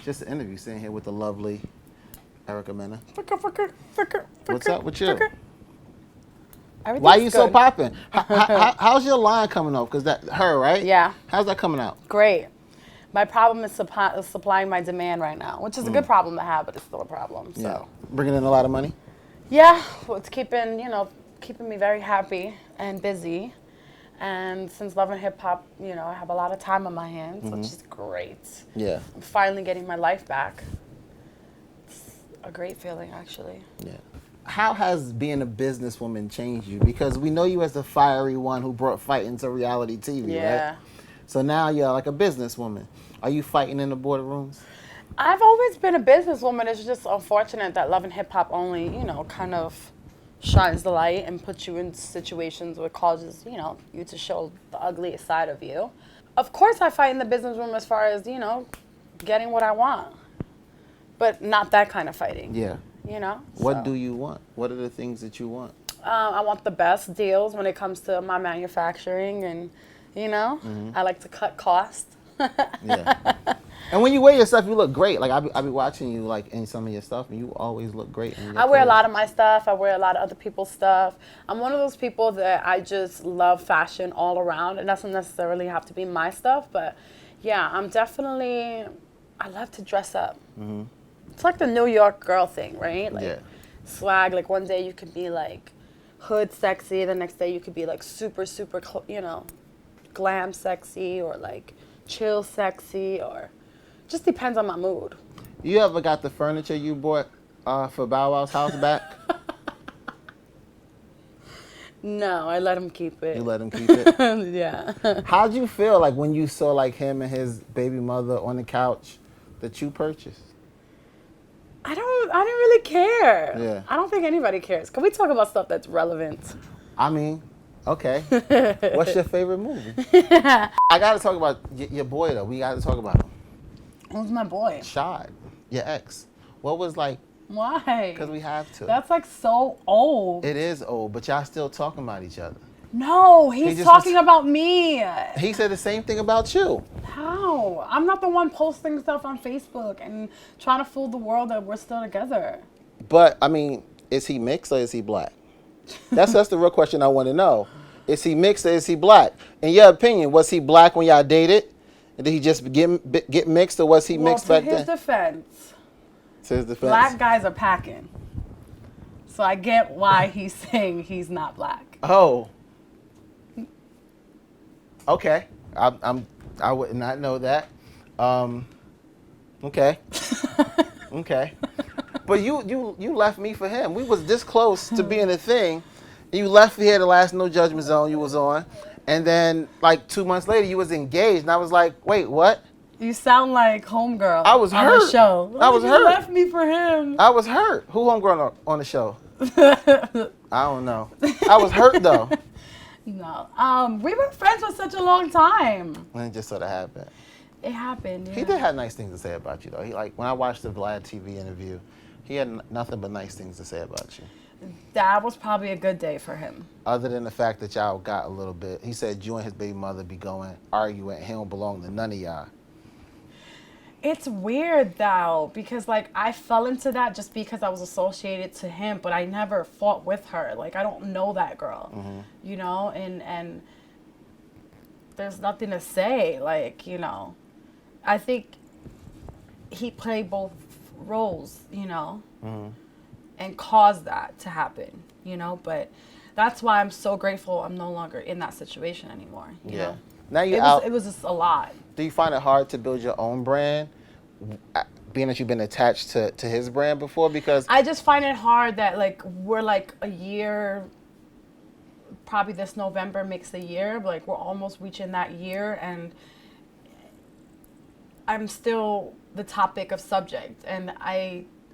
Just an interview, sitting here with the lovely Erica Mena. What's What's up with you? Everything's Why you so good. popping? How's your line coming up? Because that her, right? Yeah. How's that coming out? Great. My problem is supplying my demand right now, which is a good problem to have, but it's still a problem. So. Yeah. Bringing in a lot of money? Yeah, well, it's keeping me very happy and busy. And since Love and Hip Hop, I have a lot of time on my hands, which is great. Yeah. I'm finally getting my life back. It's a great feeling, actually. Yeah. How has being a businesswoman changed you? Because we know you as the fiery one who brought fighting to reality TV, Yeah. right? So now you're like a businesswoman. Are you fighting in the boardrooms? I've always been a businesswoman. It's just unfortunate that Love and Hip Hop only, kind of shines the light and puts you in situations where it causes, you to show the ugliest side of you. Of course I fight in the business room as far as, getting what I want. But not that kind of fighting. Yeah. What do you want? What are the things that you want? I want the best deals when it comes to my manufacturing and, I like to cut costs. Yeah. And when you wear your stuff, you look great. Like I be watching you like in some of your stuff, and you always look great. In your I wear a clothes. lot of my stuff. I wear a lot of other people's stuff. I'm one of those people that I just love fashion all around. It doesn't necessarily have to be my stuff, but yeah, I love to dress up. Mm-hmm. It's like the New York girl thing, right? Like Yeah. swag. Like one day you could be like hood sexy, the next day you could be like super, super, glam sexy or like chill sexy, or just depends on my mood. You ever got the furniture you bought for Bow Wow's house back? No, I let him keep it. You let him keep it? Yeah. How'd you feel like when you saw like him and his baby mother on the couch that you purchased? I didn't really care. Yeah. I don't think anybody cares. Can we talk about stuff that's relevant? I mean, okay. What's your favorite movie? I gotta talk about your boy though. We gotta talk about him. Who's my boy? Shad, your ex. What was like? Why? Because we have to. That's like so old. It is old, but y'all still talking about each other. No, he's just talking about me. He said the same thing about you. How? I'm not the one posting stuff on Facebook and trying to fool the world that we're still together. But I mean, is he mixed or is he black? That's the real question I want to know. Is he mixed or is he black? In your opinion, was he black when y'all dated? And did he just get mixed, or was he mixed back then? To his defense, Black guys are packing. So I get why he's saying he's not black. Oh. Okay. I would not know that. Okay. Okay. But you left me for him. We was this close to being a thing. You left here the last No Judgment Zone you was on. And then like 2 months later you was engaged, and I was like, wait, what? You sound like Homegirl. I was hurt. On the show. I was hurt. You left me for him. I was hurt. Who Homegirl on the show? I don't know. I was hurt though. No. We were friends for such a long time. And it just sort of happened. It happened, yeah. He did have nice things to say about you though. He when I watched the Vlad TV interview, he had nothing but nice things to say about you. That was probably a good day for him. Other than the fact that y'all got a little bit, he said you and his baby mother be going arguing. He don't belong to none of y'all. It's weird though, because like I fell into that just because I was associated to him, but I never fought with her. Like I don't know that girl, and there's nothing to say. Like I think he played both roles, and caused that to happen, but that's why I'm so grateful I'm no longer in that situation anymore. You know? Now it was just a lot. Do you find it hard to build your own brand, being that you've been attached to his brand before? Because I just find it hard that like we're like a year, probably this November makes a year, but like we're almost reaching that year, and I'm still the topic of subject, and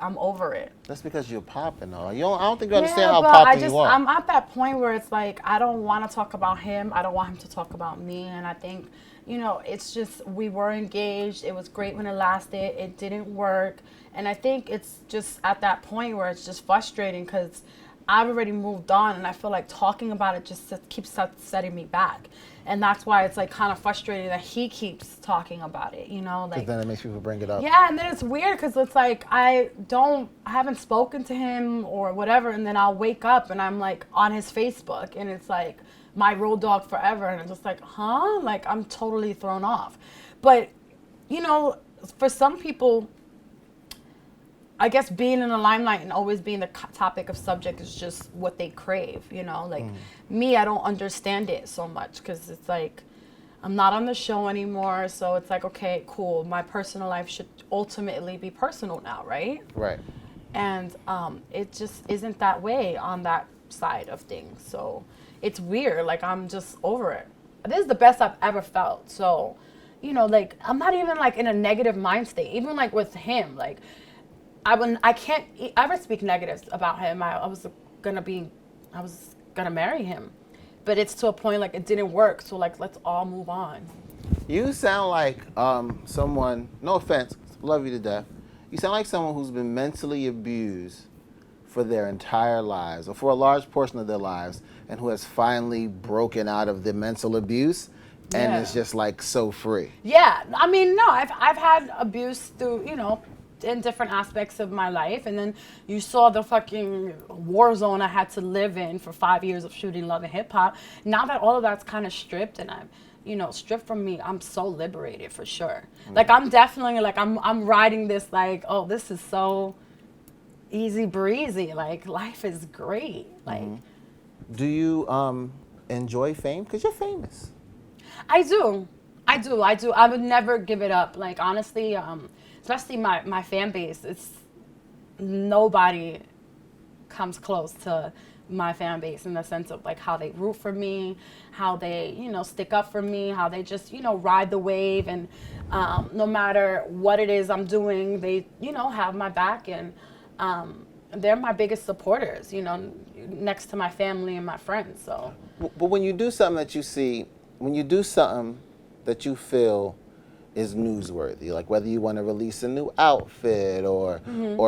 I'm over it. That's because you're popping though. I don't think you understand how but popping you are. I'm at that point where it's like I don't want to talk about him. I don't want him to talk about me. And I think, it's just we were engaged. It was great when it lasted. It didn't work. And I think it's just at that point where it's just frustrating because I've already moved on, and I feel like talking about it just keeps setting me back. And that's why it's like kind of frustrating that he keeps talking about it, you know, like. Because then it makes people bring it up. Yeah, and then it's weird because it's like I haven't spoken to him or whatever, and then I'll wake up and I'm like on his Facebook, and it's like my road dog forever, and I'm just like, huh? Like I'm totally thrown off. But you know, for some people, I guess being in the limelight and always being the topic of subject is just what they crave, you know? Like, me, I don't understand it so much because it's like, I'm not on the show anymore, so it's like, okay, cool. My personal life should ultimately be personal now, right? Right. And it just isn't that way on that side of things. So it's weird. Like, I'm just over it. This is the best I've ever felt. So, you know, like, I'm not even, like, in a negative mind state. Even, like, with him, like, I can't ever speak negatives about him. I was gonna marry him, but it's to a point like it didn't work. So like, let's all move on. You sound like someone. No offense, love you to death. You sound like someone who's been mentally abused for their entire lives, or for a large portion of their lives, and who has finally broken out of the mental abuse, and is just like so free. Yeah, I mean, no, I've had abuse through, you know, in different aspects of my life, and then you saw the fucking war zone I had to live in for 5 years of shooting Love and Hip Hop. Now that all of that's kind of stripped and I'm, you know, stripped from me, I'm so liberated for sure. Like I'm definitely like I'm riding this like, oh, this is so easy breezy. Like life is great. Like, do you enjoy fame? Because you're famous. I do. I would never give it up. Like honestly, especially my fan base, it's nobody comes close to my fan base in the sense of like how they root for me, how they, you know, stick up for me, how they just, you know, ride the wave, and no matter what it is I'm doing, they, you know, have my back, and they're my biggest supporters, you know, next to my family and my friends. So But when you do something that you see, when you do something that you feel is newsworthy, like whether you want to release a new outfit or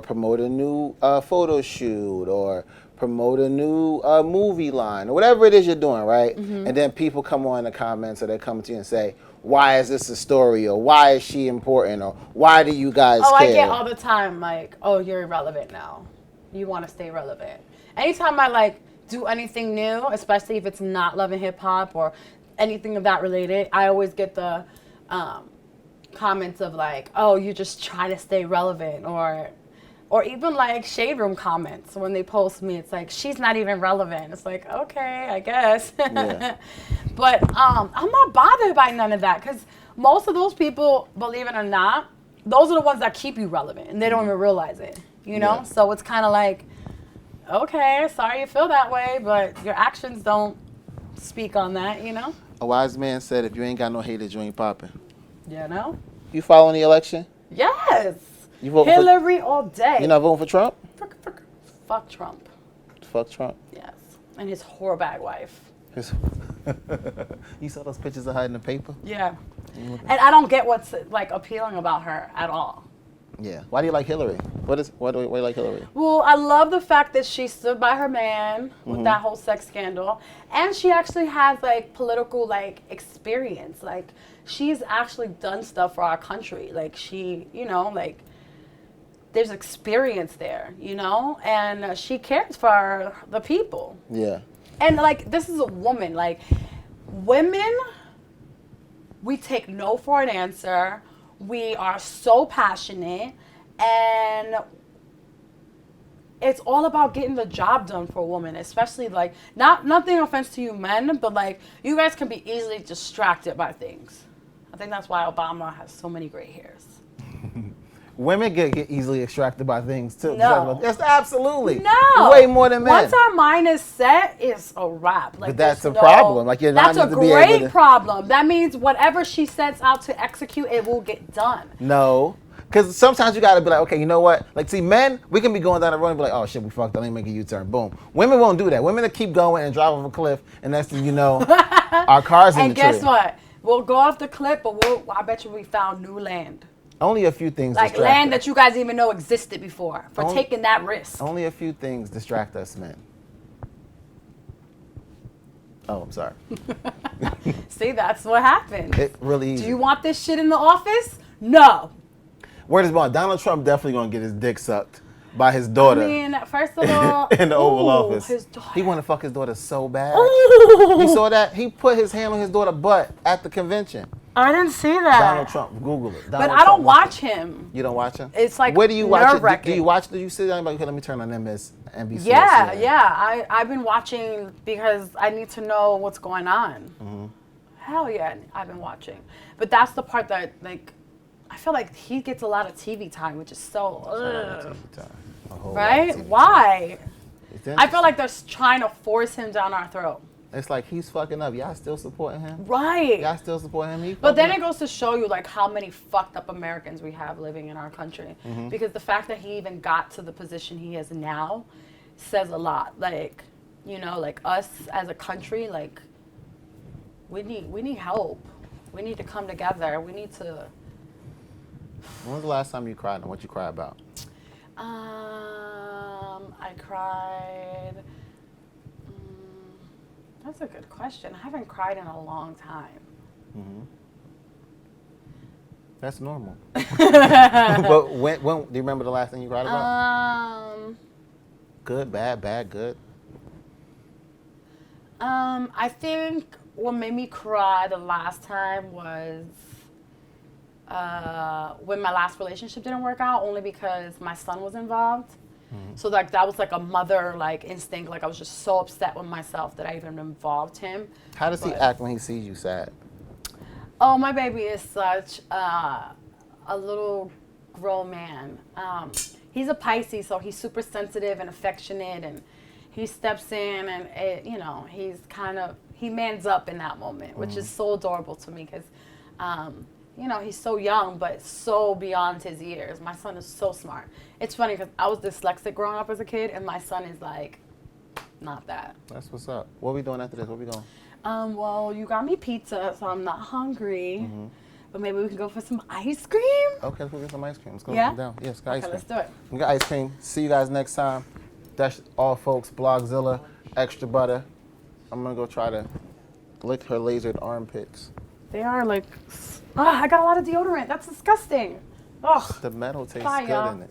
promote a new photo shoot or promote a new movie line or whatever it is you're doing, right? And then people come on in the comments, or they come to you and say, why is this a story, or why is she important, or why do you guys care? I get all the time like, oh, you're irrelevant now. You want to stay relevant. Anytime I like do anything new, especially if it's not Love and Hip Hop or anything of that related, I always get the comments of like, oh, you just try to stay relevant, or even like shade room comments when they post me. It's like, she's not even relevant. It's like, okay, I guess. Yeah. But I'm not bothered by none of that, because most of those people, believe it or not, those are the ones that keep you relevant, and they don't even realize it, you know? Yeah. So it's kind of like, okay, sorry you feel that way, but your actions don't speak on that, you know? A wise man said, if you ain't got no haters, you ain't popping. You know? You following the election? Yes. You vote Hillary all day. You're not voting for Trump? Fuck Trump. Fuck Trump. Yes. And his whorebag wife. You saw those pictures of her in the paper? Yeah. And I don't get what's like appealing about her at all. Yeah. Why do you like Hillary? Why do you like Hillary? Well, I love the fact that she stood by her man with that whole sex scandal, and she actually has like political like experience. Like she's actually done stuff for our country. Like she, you know, like there's experience there, you know, and she cares for the people. Yeah. And like this is a woman. Like women, we take no for an answer. We are so passionate, and it's all about getting the job done for a woman, especially like nothing offense to you men, but like you guys can be easily distracted by things. I think that's why Obama has so many gray hairs. Women get easily distracted by things too. No. Yes, absolutely. No. Way more than men. Once our mind is set, it's a wrap. Like, but that's a problem. Like you're not that's a great problem. That means whatever she sets out to execute, it will get done. No. Because sometimes you got to be like, okay, you know what? Like, see, men, we can be going down the road and be like, oh, shit, we fucked up. Let me make a U-turn. Boom. Women won't do that. Women will keep going and drive off a cliff, and next thing you know, our car's in the tree. And guess what? We'll go off the cliff, but I bet you we found new land. Only a few things like distract land us. that you guys even know existed before for taking that risk. Only a few things distract us men. Oh, I'm sorry. See, that's what happened. It really easy. Do you want this shit in the office? No. Word is born. Donald Trump definitely gonna get his dick sucked by his daughter. I mean, first of all, in the Oval Office. His daughter. He want to fuck his daughter so bad. Ooh. You saw that? He put his hand on his daughter's butt at the convention. I didn't see that. Donald Trump. Google it. But I don't watch him. You don't watch him? It's like where do you watch it? nerve-wracking. Do you watch? Do you sit down? Like, okay, let me turn on NBC. Yeah, yeah. I've been watching because I need to know what's going on. Mm-hmm. Hell yeah, I've been watching. But that's the part that, like, I feel like he gets a lot of TV time, which is so, right? Why? I feel like they're trying to force him down our throat. It's like he's fucking up. Y'all still supporting him? Right. Y'all still supporting him? But then it goes to show you, like, how many fucked up Americans we have living in our country. Mm-hmm. Because the fact that he even got to the position he is now says a lot. Like, you know, like, us as a country, like, we need help. We need to come together. We need to... When was the last time you cried and what you cried about? I cried... That's a good question. I haven't cried in a long time. Mm-hmm. That's normal. But when do you remember the last thing you cried about? Good, bad, good. I think what made me cry the last time was when my last relationship didn't work out, only because my son was involved. Mm-hmm. So like that was like a mother like instinct. Like I was just so upset with myself that I even involved him. How does he act when he sees you sad? Oh, my baby is such a little grown man. He's a Pisces, so he's super sensitive and affectionate, and he steps in and he mans up in that moment, which is so adorable to me because, he's so young, but so beyond his years. My son is so smart. It's funny because I was dyslexic growing up as a kid, and my son is like, not that. That's what's up. What are we doing after this? Where we going? Well, you got me pizza, so I'm not hungry. Mm-hmm. But maybe we can go for some ice cream? Okay, let's go get some ice cream. Let's go down. Yes, got ice cream. Let's do it. We got ice cream. See you guys next time. That's all, folks. Blogzilla, extra butter. I'm going to go try to lick her lasered armpits. They are like, I got a lot of deodorant. That's disgusting. Ugh. The metal tastes Bye, good y'all. in it.